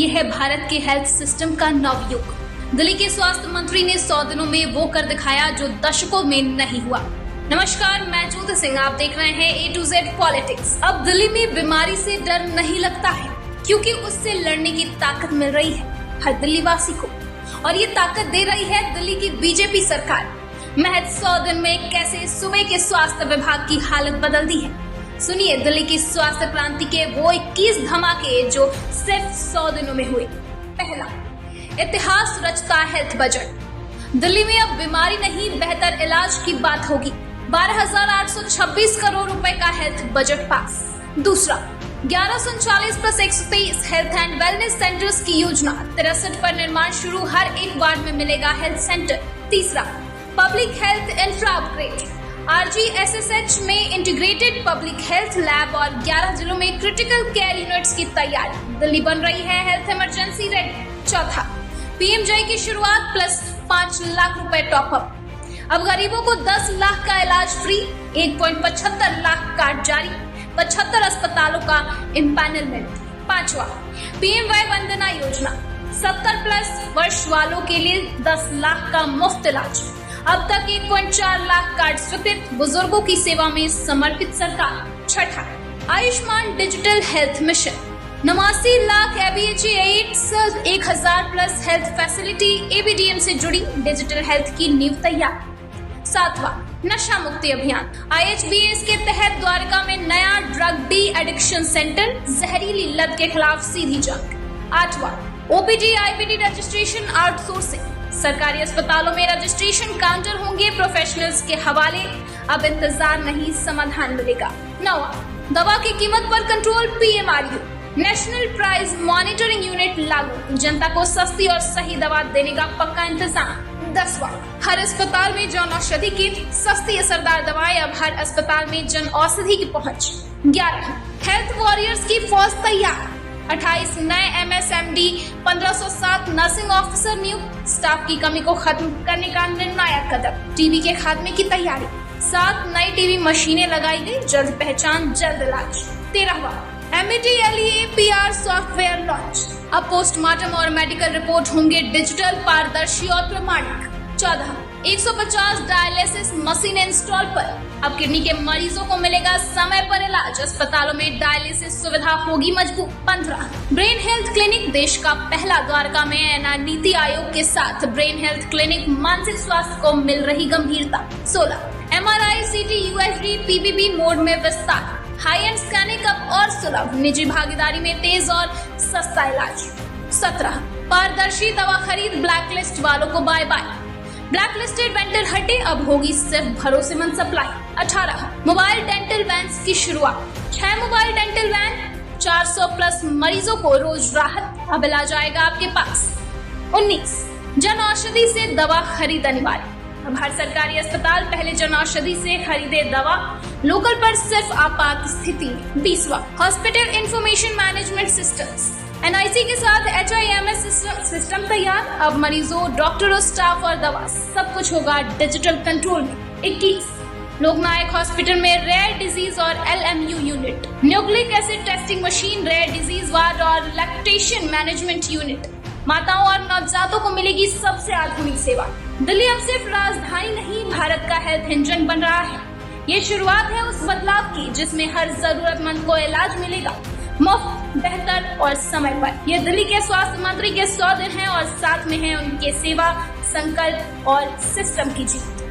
ये है भारत के हेल्थ सिस्टम का नवयुग। दिल्ली के स्वास्थ्य मंत्री ने 100 दिनों में वो कर दिखाया जो दशकों में नहीं हुआ। नमस्कार, मैं ज्योति सिंह, आप देख रहे हैं A to Z पॉलिटिक्स। अब दिल्ली में बीमारी से डर नहीं लगता है क्योंकि उससे लड़ने की ताकत मिल रही है हर दिल्ली वासी को, और ये ताकत दे रही है दिल्ली की बीजेपी सरकार। महज 100 दिन में कैसे सूबे के स्वास्थ्य विभाग की हालत बदल दी है। सुनिए दिल्ली की स्वास्थ्य क्रांति के वो 21 धमाके जो सिर्फ 100 दिनों में हुए। पहला, इतिहास रचता हेल्थ बजट। दिल्ली में अब बीमारी नहीं, बेहतर इलाज की बात होगी। 12,826 करोड़ रुपए का हेल्थ बजट पास। दूसरा, 1139 + 123 हेल्थ एंड वेलनेस सेंटर्स की योजना। 63 पर निर्माण शुरू, हर एक वार्ड में मिलेगा हेल्थ सेंटर। तीसरा, public health infra upgrade. RGSSH में इंटीग्रेटेड पब्लिक हेल्थ लैब और 11 जिलों में क्रिटिकल केयर यूनिट्स की तैयारी। दिल्ली बन रही है हेल्थ इमरजेंसी रेडी। चौथा, PMJ की शुरुआत प्लस 5 लाख रुपए टॉपअप। अब गरीबों को 10 लाख का इलाज फ्री, 1.75 लाख कार्ड जारी, 75 अस्पतालों का इम्पैनलमेंट। पांचवा, PMY वंदना योजना। 70+ वर्ष वालों के लिए 10 लाख का मुफ्त इलाज। अब तक 1.4 लाख कार्ड स्वीकृत, बुजुर्गों की सेवा में समर्पित सरकार। छठा, Ayushman digital health mission. 89 lakh ABHA IDs, 1000+ health facility ABDM से जुड़ी डिजिटल हेल्थ की नींव तैयार। सातवां, नशा मुक्ति अभियान। IHBS के तहत द्वारका में नया ड्रग डी एडिक्शन सेंटर, जहरीली लत के खिलाफ सीधी जंग। आठवां, OPD IPD रजिस्ट्रेशन आउटसोर्सिंग। सरकारी अस्पतालों में रजिस्ट्रेशन काउंटर होंगे प्रोफेशनल्स के हवाले, अब इंतजार नहीं, समाधान मिलेगा। नौवां, दवा की कीमत पर control PMRU। National price monitoring unit लागू, जनता को सस्ती और सही दवा देने का पक्का इंतजाम। 10वां, हर अस्पताल में जन औषधि किट, सस्ती असरदार दवाएं अब हर अस्पताल में जन औषधि की पहुंच। 11, हेल्थ वॉरियर्स की फौज तैयार। 28 नए MSMD, 1507 नर्सिंग ऑफिसर नियुक्त, स्टाफ की कमी को खत्म करने का निर्णायक कदम। टीबी के खात्मे की तैयारी, 7 नई टीबी मशीनें लगाई गई, जल्द पहचान जल्द इलाज। 13वां, MED-LEA-PR सॉफ्टवेयर लॉन्च। अब पोस्टमार्टम और मेडिकल रिपोर्ट होंगे डिजिटल, पारदर्शी और प्रमाणिक। 14, 150 डायलिसिस मशीन इंस्टॉल पर, अब किडनी के मरीजों को मिलेगा समय पर इलाज, अस्पतालों में डायलिसिस सुविधा होगी मजबूत। 15, ब्रेन हेल्थ क्लिनिक, देश का पहला द्वारका में नीति आयोग के साथ ब्रेन हेल्थ क्लिनिक, मानसिक स्वास्थ्य को मिल रही गंभीरता। 16, MRI CT USG PPP mode में विस्तार, हाई एंड स्कैनिंग अब और सुलभ, निजी भागीदारी में तेज और सस्ता इलाज। 17, पारदर्शी दवा खरीद, ब्लैकलिस्ट वालों को bye bye, blacklisted vendor हटे, अब होगी सिर्फ भरोसेमंद सप्लाई। 18, मोबाइल डेंटल वैन की शुरुआत। 6 मोबाइल डेंटल वैन, 400+ मरीजों को रोज राहत, अब इलाज आएगा आपके पास। 19, जन औषधि से दवा खरीद अनिवार्य, अब हर सरकारी अस्पताल पहले जन औषधि से खरीदे दवा, लोकल पर सिर्फ आपात स्थिति में। 20वां, hospital information management systems, NIC के साथ HIMS सिस्टम तैयार, अब मरीजों, डॉक्टरों, स्टाफ और दवा सब कुछ होगा डिजिटल कंट्रोल में। 21, लोकनायक हॉस्पिटल में रेयर डिजीज और LMU unit, nucleic acid testing machine, rare disease ward और लैक्टेशन मैनेजमेंट यूनिट, माताओं और नवजातों को मिलेगी सबसे आधुनिक सेवा। दिल्ली अब सिर्फ राजधानी नहीं, भारत का हेल्थ इंजन बन रहा है। ये शुरुआत है उस बदलाव की जिसमें हर जरूरतमंद को इलाज मिलेगा मुफ्त, बेहतर और समय पर। ये दिल्ली के स्वास्थ्य मंत्री के 100 दिन हैं और साथ में है उनके सेवा, संकल्प और सिस्टम की जीत।